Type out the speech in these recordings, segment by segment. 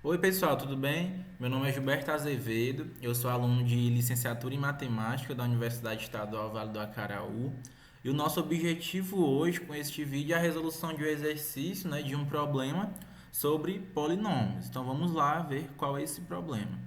Oi, pessoal, tudo bem? Meu nome é Gilberto Azevedo, eu sou aluno de licenciatura em matemática da Universidade Estadual Vale do Acaraú. E o nosso objetivo hoje com este vídeo é a resolução de um exercício, né, de um problema sobre polinômios. Então vamos lá ver qual é esse problema.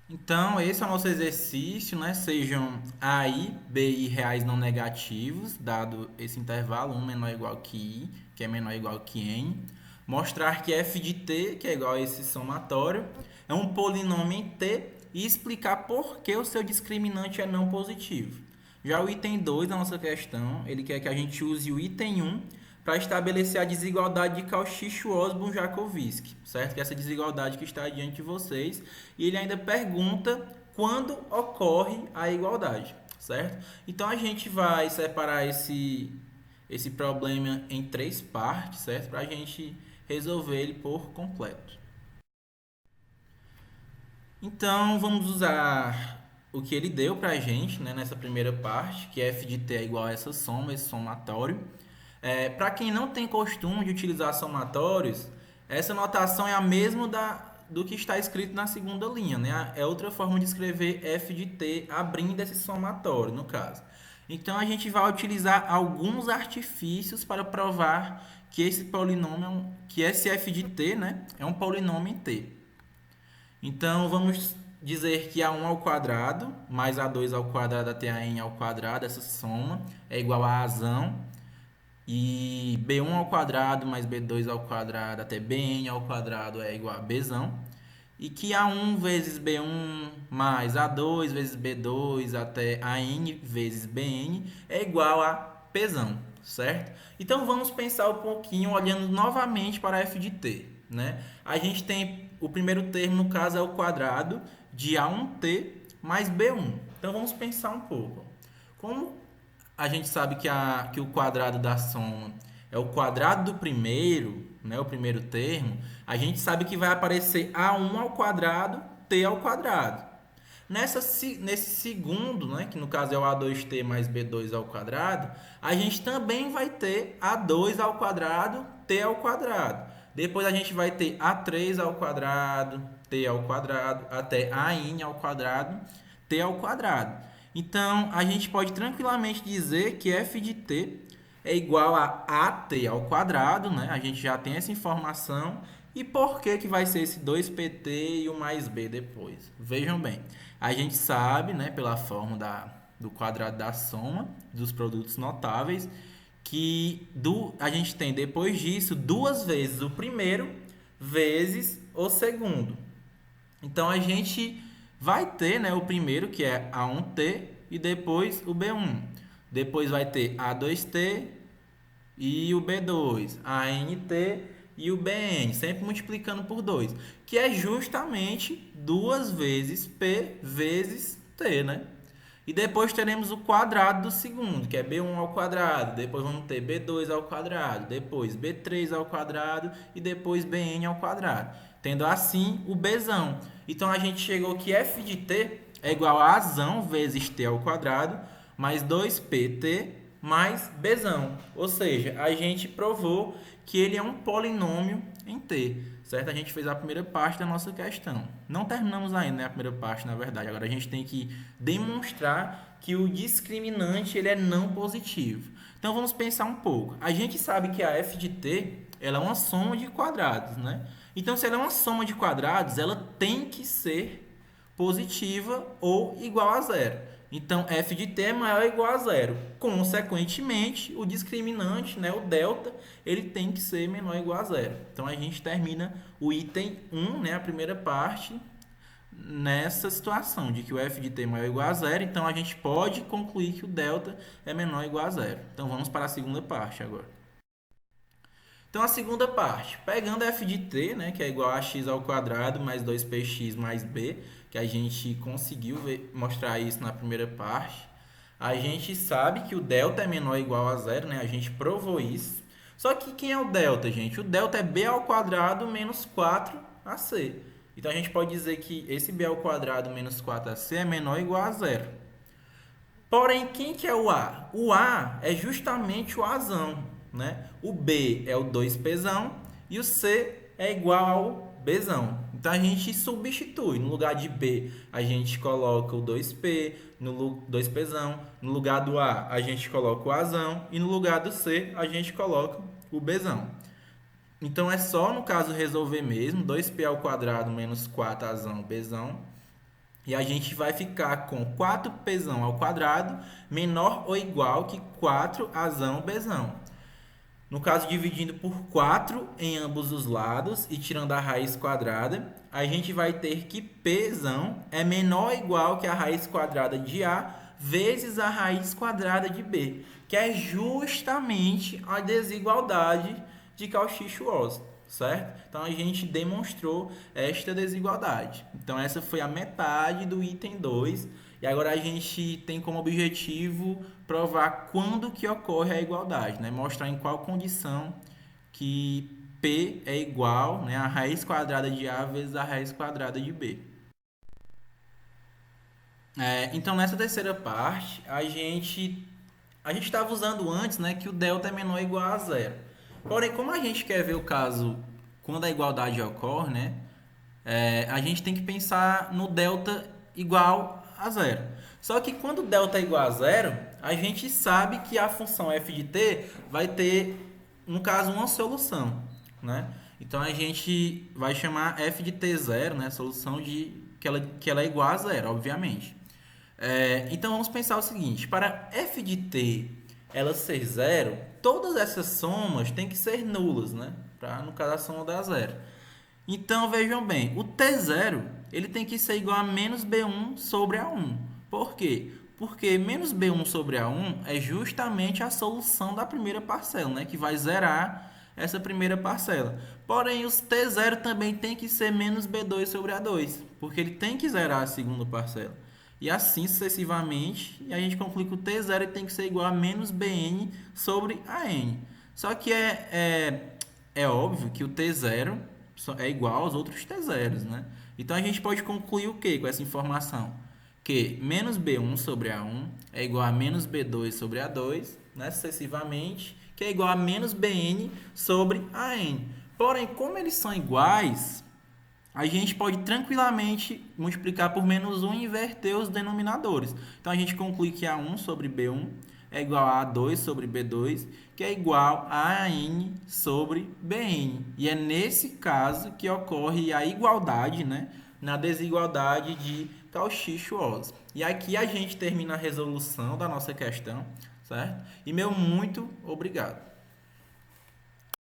Então, esse é o nosso exercício, né? Sejam AI, BI reais não negativos, dado esse intervalo, 1 menor ou igual que I, que é menor ou igual que N. Mostrar que f de t, que é igual a esse somatório, é um polinômio em t e explicar por que o seu discriminante é não positivo. Já o item 2 da nossa questão, ele quer que a gente use o item 1 para estabelecer a desigualdade de Cauchy-Schwarz-Jacobinsky, certo? Que é essa desigualdade que está diante de vocês. E ele ainda pergunta quando ocorre a igualdade, certo? Então a gente vai separar esse problema em três partes, certo? Para a gente resolver ele por completo. Então vamos usar o que ele deu para a gente, né, nessa primeira parte, que f de t é igual a essa soma, esse somatório. Para quem não tem costume de utilizar somatórios, essa notação é a mesma do que está escrito na segunda linha, né? É outra forma de escrever f de t abrindo esse somatório, no caso. Então a gente vai utilizar alguns artifícios para provar que esse polinômio, que esse f de t, né, é um polinômio em t. Então vamos dizer que a1 ao quadrado mais a2 ao quadrado até a n ao quadrado, essa soma é igual a razão. E b1 ao quadrado mais b2 ao quadrado até bn ao quadrado é igual a bzão. E que a1 vezes b1 mais a2 vezes b2 até an vezes bn é igual a pzão, certo? Então vamos pensar um pouquinho olhando novamente para f de t, né? A gente tem o primeiro termo, no caso, é o quadrado de a1t mais b1. Então vamos pensar um pouco. Como a gente sabe que o quadrado da soma é o quadrado do primeiro, né, o primeiro termo, a gente sabe que vai aparecer a1 ao quadrado, t ao quadrado. Nesse segundo, né, que no caso é o a2t mais b2 ao quadrado, a gente também vai ter a2 ao quadrado, t ao quadrado. Depois a gente vai ter a3 ao quadrado, t ao quadrado, até an ao quadrado, t ao quadrado. Então, a gente pode tranquilamente dizer que f de t é igual a at ao quadrado, né? A gente já tem essa informação. E por que vai ser esse 2pt e o mais b depois? Vejam bem, a gente sabe, né, pela fórmula do quadrado da soma dos produtos notáveis, que a gente tem depois disso duas vezes o primeiro vezes o segundo. Então a gente vai ter, né, o primeiro, que é A1T, e depois o B1. Depois vai ter A2T e o B2, a ANT e o BN, sempre multiplicando por 2, que é justamente 2 vezes P vezes T, né? E depois teremos o quadrado do segundo, que é B1 ao quadrado. Depois vamos ter B2 ao quadrado. Depois B3 ao quadrado. E depois Bn ao quadrado. Tendo assim o Bzão. Então a gente chegou que f de t é igual a azão vezes t ao quadrado mais 2pt mais bzão. Ou seja, a gente provou que ele é um polinômio em t, certo? A gente fez a primeira parte da nossa questão. Não terminamos ainda, né, a primeira parte, na verdade. Agora a gente tem que demonstrar que o discriminante ele é não positivo. Então vamos pensar um pouco. A gente sabe que a f de t ela é uma soma de quadrados, né? Então, se ela é uma soma de quadrados, ela tem que ser positiva ou igual a zero. Então, f de t é maior ou igual a zero. Consequentemente, o discriminante, né, o delta, ele tem que ser menor ou igual a zero. Então, a gente termina o item 1, né, a primeira parte, nessa situação de que o f de t é maior ou igual a zero. Então, a gente pode concluir que o delta é menor ou igual a zero. Então, vamos para a segunda parte agora. Então, a segunda parte, pegando f de t, né, que é igual a x ao quadrado mais 2px mais b, que a gente conseguiu mostrar isso na primeira parte, a gente sabe que o delta é menor ou igual a zero, né? A gente provou isso. Só que quem é o delta, gente? O delta é b ao quadrado menos 4ac. Então, a gente pode dizer que esse b ao quadrado menos 4ac é menor ou igual a zero. Porém, quem que é o A? O A é justamente o Azão, né? O B é o 2Pzão e o C é igual ao Bzão. Então a gente substitui. No lugar de B, a gente coloca o 2P, 2Pzão. No lugar do A, a gente coloca o Azão. E no lugar do C, a gente coloca o Bzão. Então é só, no caso, resolver mesmo. 2P ao quadrado menos 4Azão, Bzão. E a gente vai ficar com 4Pzão ao quadrado menor ou igual que 4Azão, Bzão. No caso, dividindo por 4 em ambos os lados e tirando a raiz quadrada, a gente vai ter que Pzão é menor ou igual que a raiz quadrada de A vezes a raiz quadrada de B, que é justamente a desigualdade de Cauchy-Schwarz, certo? Então, a gente demonstrou esta desigualdade. Então, essa foi a metade do item 2. E agora a gente tem como objetivo provar quando que ocorre a igualdade, né? Mostrar em qual condição que P é igual, né, a raiz quadrada de A vezes a raiz quadrada de B. Então, nessa terceira parte, a gente estava usando antes, né, que o delta é menor ou igual a zero. Porém, como a gente quer ver o caso quando a igualdade ocorre, né, a gente tem que pensar no delta igual a zero. Só que quando o delta é igual a zero, a gente sabe que a função f de t vai ter, no caso, uma solução, né? Então a gente vai chamar f de t zero, né? Solução de que ela é igual a zero, obviamente. Então vamos pensar o seguinte: para f de t ela ser zero, todas essas somas têm que ser nulas, né? Para, no caso, a soma dar zero. Então, vejam bem, o T0 ele tem que ser igual a menos B1 sobre A1. Por quê? Porque menos B1 sobre A1 é justamente a solução da primeira parcela, né? Que vai zerar essa primeira parcela. Porém, os T0 também tem que ser menos B2 sobre A2, porque ele tem que zerar a segunda parcela. E assim sucessivamente, e a gente conclui que o T0 tem que ser igual a menos Bn sobre AN. Só que é óbvio que o T0 é igual aos outros T0s, né? Então a gente pode concluir o que com essa informação? Que menos B1 sobre A1 é igual a menos B2 sobre A2, né? Sucessivamente, que é igual a menos Bn sobre AN. Porém, como eles são iguais, a gente pode tranquilamente multiplicar por menos 1 e inverter os denominadores. Então, a gente conclui que A1 sobre B1 é igual a A2 sobre B2, que é igual a AN sobre BN. E é nesse caso que ocorre a igualdade, né, na desigualdade de Cauchy-Schwarz. E aqui a gente termina a resolução da nossa questão, certo? E meu muito obrigado.